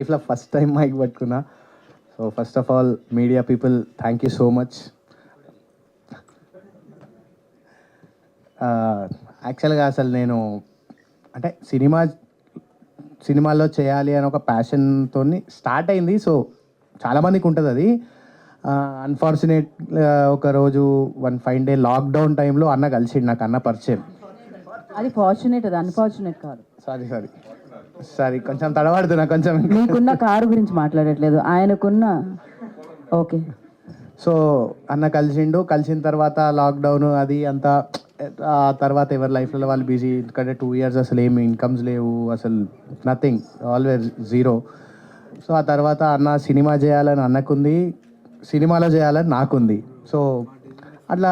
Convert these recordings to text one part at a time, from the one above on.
లైఫ్లో first time mic పట్టుకున్నా. So first of all media people thank you so much. యాక్చువల్గా అసలు నేను అంటే సినిమాల్లో చేయాలి అని ఒక ప్యాషన్తో స్టార్ట్ అయింది. సో చాలామందికి ఉంటుంది అది. అన్ఫార్చునేట్ ఒకరోజు వన్ ఫైన్ డే లాక్డౌన్ టైంలో అన్న కలిసిండు, నాకు అన్న పరిచయం. అది ఫార్చునేట్, అది అన్ఫార్చునేట్ కాదు. సారీ కొంచెం తడబడుతున్నా కొంచెం. మీకున్న కారు గురించి మాట్లాడట్లేదు, ఆయనకున్న. ఓకే. సో అన్న కలిసిన తర్వాత లాక్డౌన్ అది అంతా. ఆ తర్వాత ఎవరి లైఫ్లో వాళ్ళు బిజీ, ఎందుకంటే 2 years అసలు ఏమి ఇన్కమ్స్ లేవు, అసలు నథింగ్, ఆల్వేస్ జీరో. సో ఆ తర్వాత అన్న సినిమా చేయాలని అన్నకుంది, సినిమాలో చేయాలని నాకుంది. సో అట్లా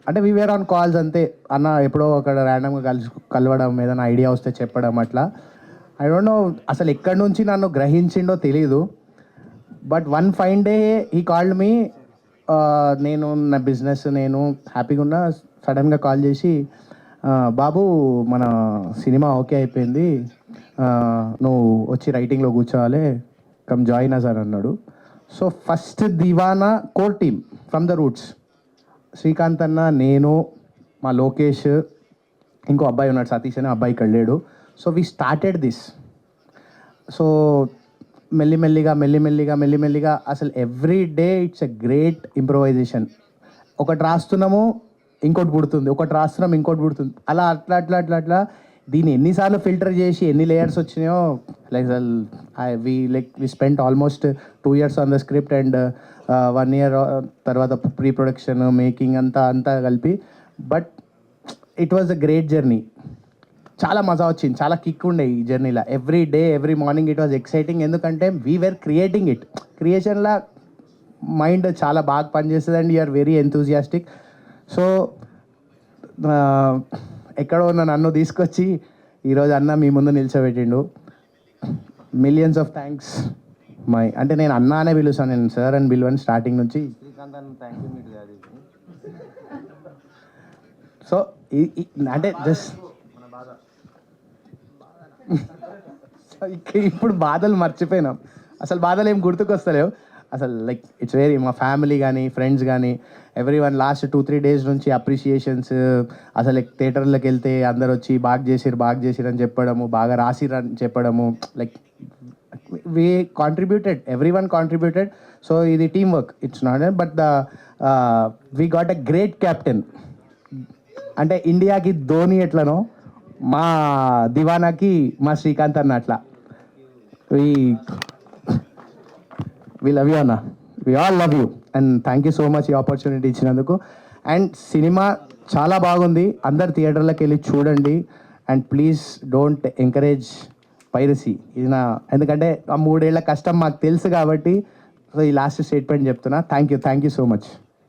అంటే వీ వేర్ ఆన్ కాల్స్ అంతే. అన్న ఎప్పుడో అక్కడ ర్యాండమ్గా కలవడం, ఏదైనా ఐడియా వస్తే చెప్పడం అట్లా. ఐ డోంట్ నో అసలు ఎక్కడి నుంచి నన్ను గ్రహించిండో తెలీదు. బట్ వన్ ఫైన్ డే ఈ కాల్డ్ మీ. నేను నా బిజినెస్ నేను హ్యాపీగా ఉన్నా. సడన్గా కాల్ చేసి, బాబు మన సినిమా ఓకే అయిపోయింది, నువ్వు వచ్చి రైటింగ్లో కూర్చోవాలి, కమ్ జాయిన్ అస్ అని అన్నాడు. So first Deewana core team from the roots, Srikanth అన్న, నేను, మా లోకేష్, ఇంకో అబ్బాయి ఉన్నాడు సతీష్ అని, అబ్బాయి ఇక్కడ లేడు. So we started this. So మెల్లిమెల్లిగా అసలు every day it's a great improvisation. ఒకటి రాస్తున్నాము ఇంకోటి పుడుతుంది, ఒకటి రాస్తున్నాం ఇంకోటి పుడుతుంది, అలా అట్లా దీన్ని ఎన్నిసార్లు ఫిల్టర్ చేసి ఎన్ని లేయర్స్ వచ్చినాయో. We spent almost 2 years on the script and 1 year తర్వాత ప్రీ ప్రొడక్షన్ మేకింగ్ అంతా కలిపి. But it was a great journey. చాలా మజా వచ్చింది, చాలా కిక్ ఉండే ఈ జర్నీలో. Every day every morning it was exciting, ఎందుకంటే వీ వేర్ క్రియేటింగ్ ఇట్. క్రియేషన్లో మైండ్ చాలా బాగా పనిచేస్తుంది and you're very enthusiastic. So ఎక్కడో ఉన్న నన్ను తీసుకొచ్చి ఈరోజు అన్న మీ ముందు నిల్చోబెట్టిండు. Millions of thanks. అంటే నేను అన్న అనే పిలుస్తాను, నేను సార్ అని పిలువని స్టార్టింగ్ నుంచి. సో అంటే జస్ట్ ఇప్పుడు బాధలు మర్చిపోయినాం, అసలు బాధలు ఏం గుర్తుకొస్తలేవు అసలు. లైక్ ఇట్స్ వెరీ, మా ఫ్యామిలీ కానీ ఫ్రెండ్స్ కానీ ఎవ్రీ వన్ లాస్ట్ 2-3 days నుంచి అప్రిషియేషన్స్. అసలు థియేటర్లోకి వెళ్తే అందరు వచ్చి బాగా చేసిరు అని చెప్పడము, బాగా రాసిరు అని చెప్పడము. Like we contributed, every one contributed. So ఇది team work, it's not but we got a great captain. అంటే ఇండియాకి ధోని ఎట్లనో, మా దివానాకి మా శ్రీకాంత్ అన్న అట్లా. వి లవ్ యూ అన్న, we all love you and thank you so much ఈ ఆపర్చునిటీ ఇచ్చినందుకు. అండ్ సినిమా చాలా బాగుంది, అందరు థియేటర్లకు వెళ్ళి చూడండి. And please don't encourage piracy. ఇది నా, ఎందుకంటే ఆ 3 ఏళ్ల కష్టం మాకు తెలుసు కాబట్టి. సో ఈ లాస్ట్ స్టేట్మెంట్ చెప్తున్నా. Thank you so much.